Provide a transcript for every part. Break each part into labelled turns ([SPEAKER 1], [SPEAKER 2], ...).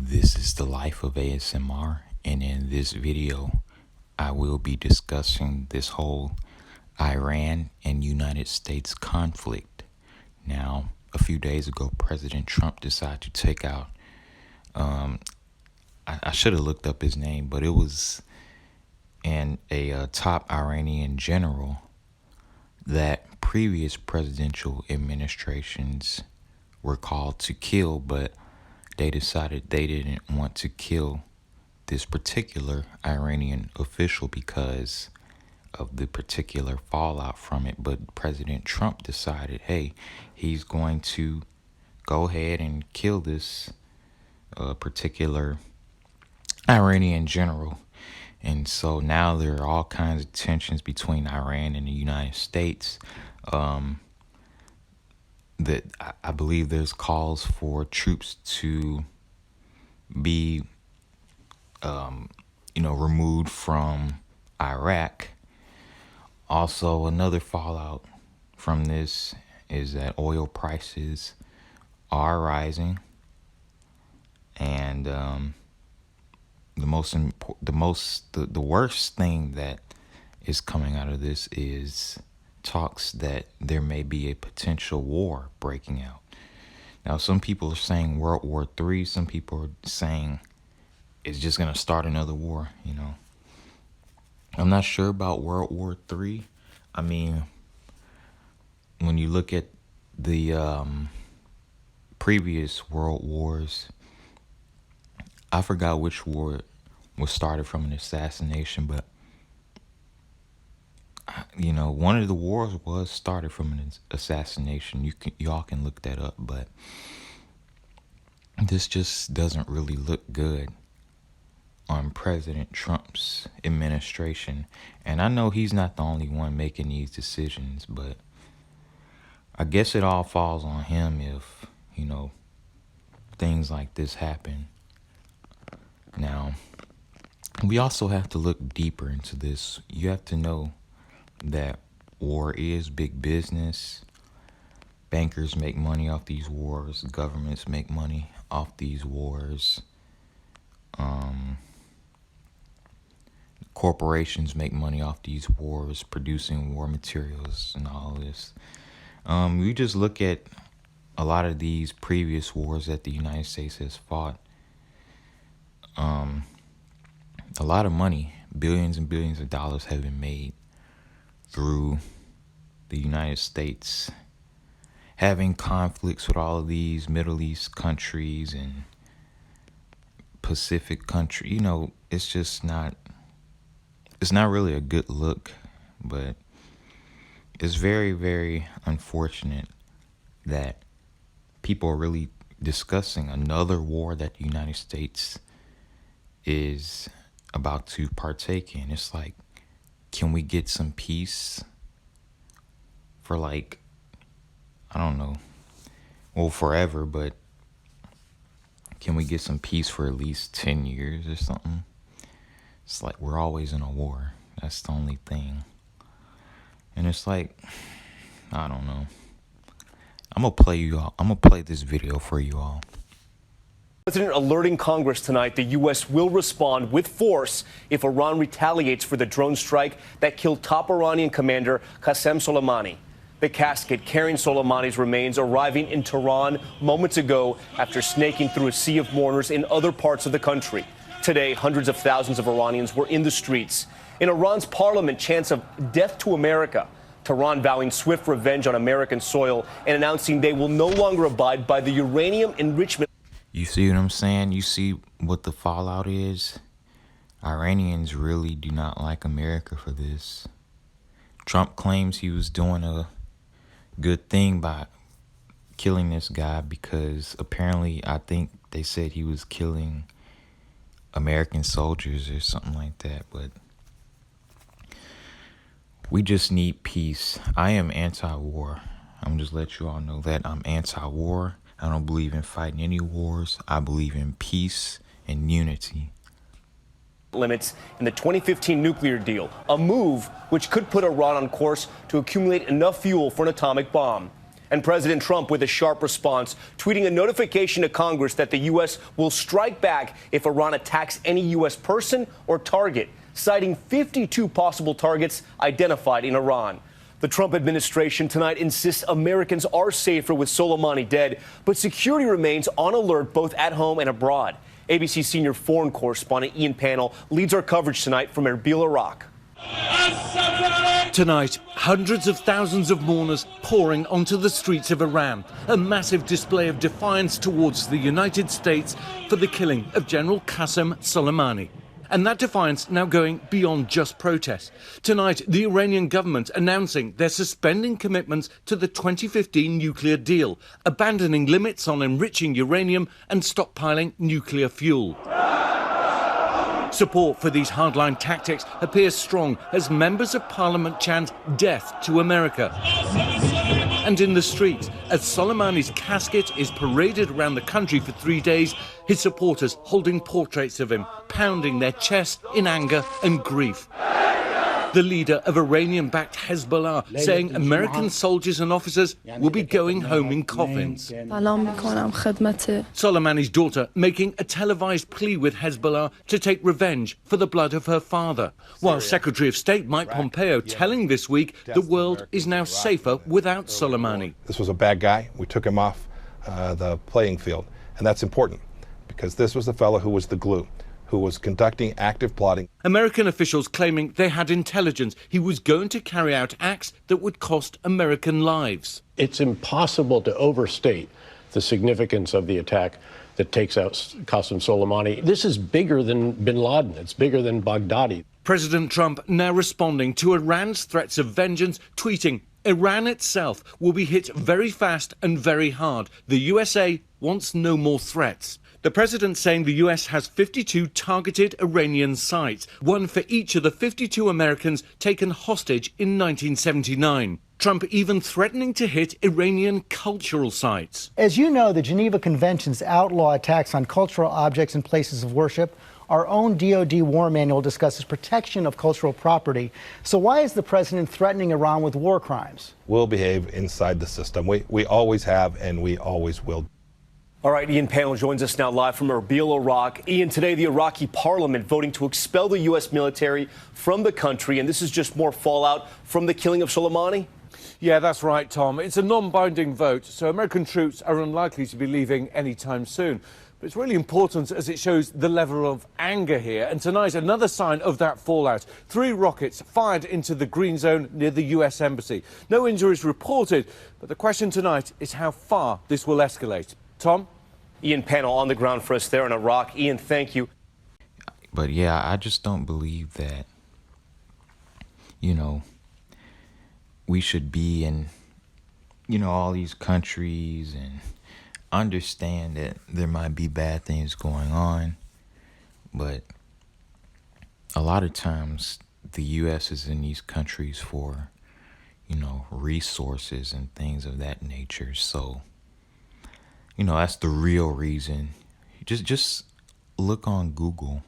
[SPEAKER 1] This is the life of ASMR, and in this video, I will be discussing this whole Iran and United States conflict. Now, a few days ago, President Trump decided to take out, I should have looked up his name, but it was a top Iranian general that previous presidential administrations were called to kill, but they decided they didn't want to kill this particular Iranian official because of the particular fallout from it. But President Trump decided, hey, he's going to go ahead and kill this particular Iranian general. And so now there are all kinds of tensions between Iran and the United States. That I believe there's calls for troops to be, removed from Iraq. Also, another fallout from this is that oil prices are rising, and the worst thing that is coming out of this is talks that there may be a potential war breaking out. Now, some people are saying World War III. Some people are saying it's just going to start another war, I'm not sure about World War III. I mean, when you look at the previous world wars, I forgot which war was started from an assassination, but one of the wars was started from an assassination. Y'all can look that up, but this just doesn't really look good on President Trump's administration. And I know he's not the only one making these decisions, but I guess it all falls on him if, things like this happen. Now, we also have to look deeper into this. You have to know that war is big business. Bankers make money off these wars. Governments make money off these wars. Corporations make money off these wars, producing war materials and all this. We just look at a lot of these previous wars that the United States has fought. A lot of money, billions and billions of dollars have been made through the United States having conflicts with all of these Middle East countries and Pacific country. It's just it's not really a good look, but it's very, very unfortunate that people are really discussing another war that the United States is about to partake in. It's like, can we get some peace for I don't know, well, forever, but can we get some peace for at least 10 years or something? It's like we're always in a war. That's the only thing. And it's like, I don't know. I'm gonna play this video for you all.
[SPEAKER 2] President alerting Congress tonight the U.S. will respond with force if Iran retaliates for the drone strike that killed top Iranian commander Qasem Soleimani. The casket carrying Soleimani's remains arriving in Tehran moments ago after snaking through a sea of mourners in other parts of the country. Today, hundreds of thousands of Iranians were in the streets. In Iran's parliament, chants of death to America. Tehran vowing swift revenge on American soil and announcing they will no longer abide by the uranium enrichment.
[SPEAKER 1] You see what I'm saying? You see what the fallout is? Iranians really do not like America for this. Trump claims he was doing a good thing by killing this guy because apparently I think they said he was killing American soldiers or something like that, but we just need peace. I am anti-war. I'm just let you all know that I'm anti-war. I don't believe in fighting any wars. I believe in peace and unity.
[SPEAKER 2] Limits in the 2015 nuclear deal, a move which could put Iran on course to accumulate enough fuel for an atomic bomb. And President Trump with a sharp response, tweeting a notification to Congress that the U.S. will strike back if Iran attacks any U.S. person or target, citing 52 possible targets identified in Iran. The Trump administration tonight insists Americans are safer with Soleimani dead, but security remains on alert both at home and abroad. ABC senior foreign correspondent Ian Pannell leads our coverage tonight from Erbil, Iraq.
[SPEAKER 3] Tonight, hundreds of thousands of mourners pouring onto the streets of Iran, a massive display of defiance towards the United States for the killing of General Qasem Soleimani. And that defiance now going beyond just protest. Tonight, the Iranian government announcing they're suspending commitments to the 2015 nuclear deal, abandoning limits on enriching uranium and stockpiling nuclear fuel. Support for these hardline tactics appears strong as members of parliament chant death to America. And in the streets, as Soleimani's casket is paraded around the country for 3 days, his supporters holding portraits of him, pounding their chests in anger and grief. The leader of Iranian-backed Hezbollah saying American soldiers and officers will be going home in coffins. Soleimani's daughter making a televised plea with Hezbollah to take revenge for the blood of her father, while Secretary of State Mike Pompeo telling this week the world is now safer without Soleimani.
[SPEAKER 4] This was a bad guy. We took him off the playing field, and that's important because this was the fellow who was the glue, who was conducting active plotting.
[SPEAKER 3] American officials claiming they had intelligence he was going to carry out acts that would cost American lives.
[SPEAKER 5] It's impossible to overstate the significance of the attack that takes out Qasem Soleimani. This is bigger than bin Laden. It's bigger than Baghdadi.
[SPEAKER 3] President Trump now responding to Iran's threats of vengeance, tweeting, Iran itself will be hit very fast and very hard. The USA wants no more threats. The president saying the US has 52 targeted Iranian sites, one for each of the 52 Americans taken hostage in 1979. Trump even threatening to hit Iranian cultural sites.
[SPEAKER 6] As you know, the Geneva Conventions outlaw attacks on cultural objects and places of worship. Our own DoD war manual discusses protection of cultural property. So why is the president threatening Iran with war crimes?
[SPEAKER 4] We'll behave inside the system. We always have and we always will.
[SPEAKER 2] All right, Ian Pannell joins us now live from Erbil, Iraq. Ian, today the Iraqi parliament voting to expel the U.S. military from the country, and this is just more fallout from the killing of Soleimani?
[SPEAKER 7] Yeah, that's right, Tom. It's a non-binding vote, so American troops are unlikely to be leaving anytime soon. But it's really important as it shows the level of anger here. And tonight, another sign of that fallout. 3 rockets fired into the green zone near the U.S. Embassy. No injuries reported, but the question tonight is how far this will escalate. Tom?
[SPEAKER 2] Ian Pannell on the ground for us there in Iraq. Ian, thank you.
[SPEAKER 1] But yeah, I just don't believe that, we should be in, all these countries and understand that there might be bad things going on. But a lot of times the U.S. is in these countries for, resources and things of that nature. So, that's the real reason. Just look on Google,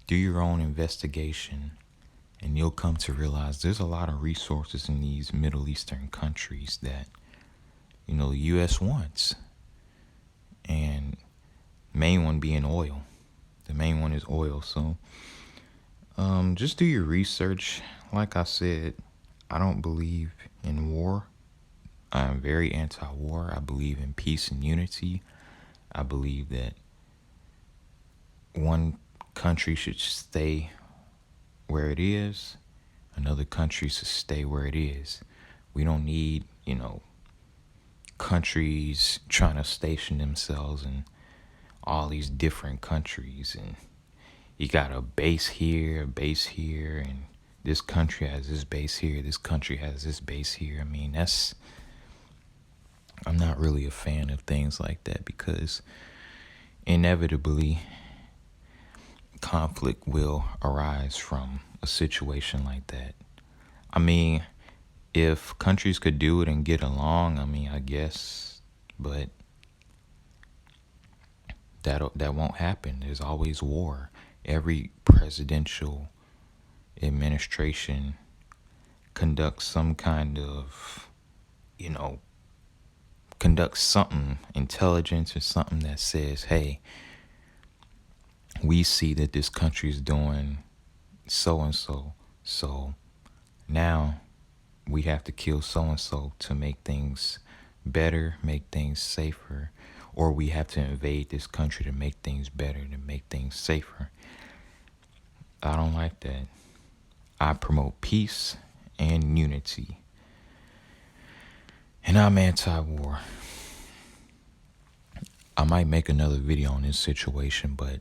[SPEAKER 1] do your own investigation, and you'll come to realize there's a lot of resources in these Middle Eastern countries that, the U.S. wants. And main one being oil. The main one is oil. So just do your research. Like I said, I don't believe in war. I am very anti-war. I believe in peace and unity. I believe that one country should stay where it is. Another country should stay where it is. We don't need, countries trying to station themselves in all these different countries. And you got a base here, and this country has this base here, this country has this base here. I mean, I'm not really a fan of things like that because inevitably conflict will arise from a situation like that. I mean, if countries could do it and get along, I guess, but that won't happen. There's always war. Every presidential administration conducts some kind of, conduct something, intelligence or something that says, hey, we see that this country is doing so and so. So now we have to kill so and so to make things better, make things safer, or we have to invade this country to make things better, to make things safer. I don't like that. I promote peace and unity. And I'm anti-war. I might make another video on this situation, but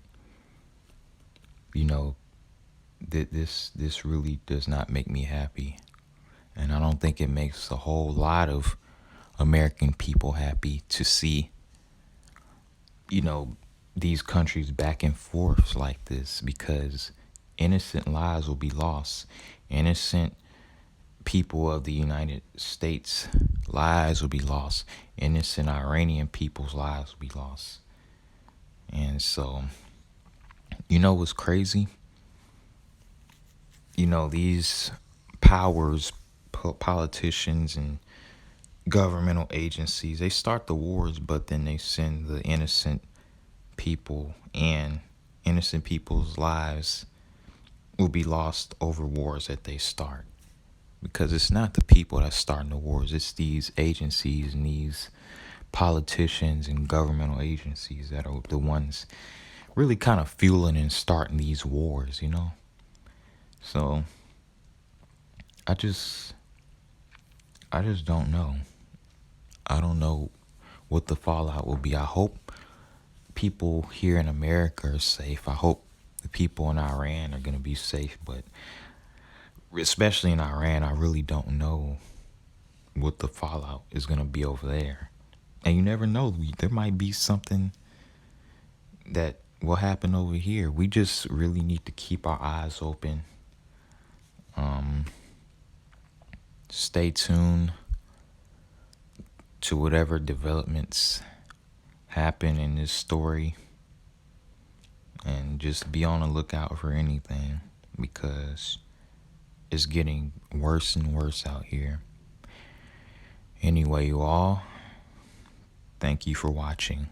[SPEAKER 1] you know, this really does not make me happy. And I don't think it makes a whole lot of American people happy to see, you know, these countries back and forth like this, because innocent lives will be lost. Innocent people of the United States lives will be lost. Innocent Iranian people's lives will be lost. And so, you know what's crazy? You know, these powers, politicians and governmental agencies, they start the wars, but then they send the innocent people, and innocent people's lives will be lost over wars that they start. Because it's not the people that's starting the wars, it's these agencies and these politicians and governmental agencies that are the ones really kind of fueling and starting these wars, you know? So I just don't know. I don't know what the fallout will be. I hope people here in America are safe. I hope the people in Iran are going to be safe, but especially in Iran, I really don't know what the fallout is going to be over there. And you never know. There might be something that will happen over here. We just really need to keep our eyes open. Stay tuned to whatever developments happen in this story. And just be on the lookout for anything, because it's getting worse and worse out here. Anyway, you all, thank you for watching.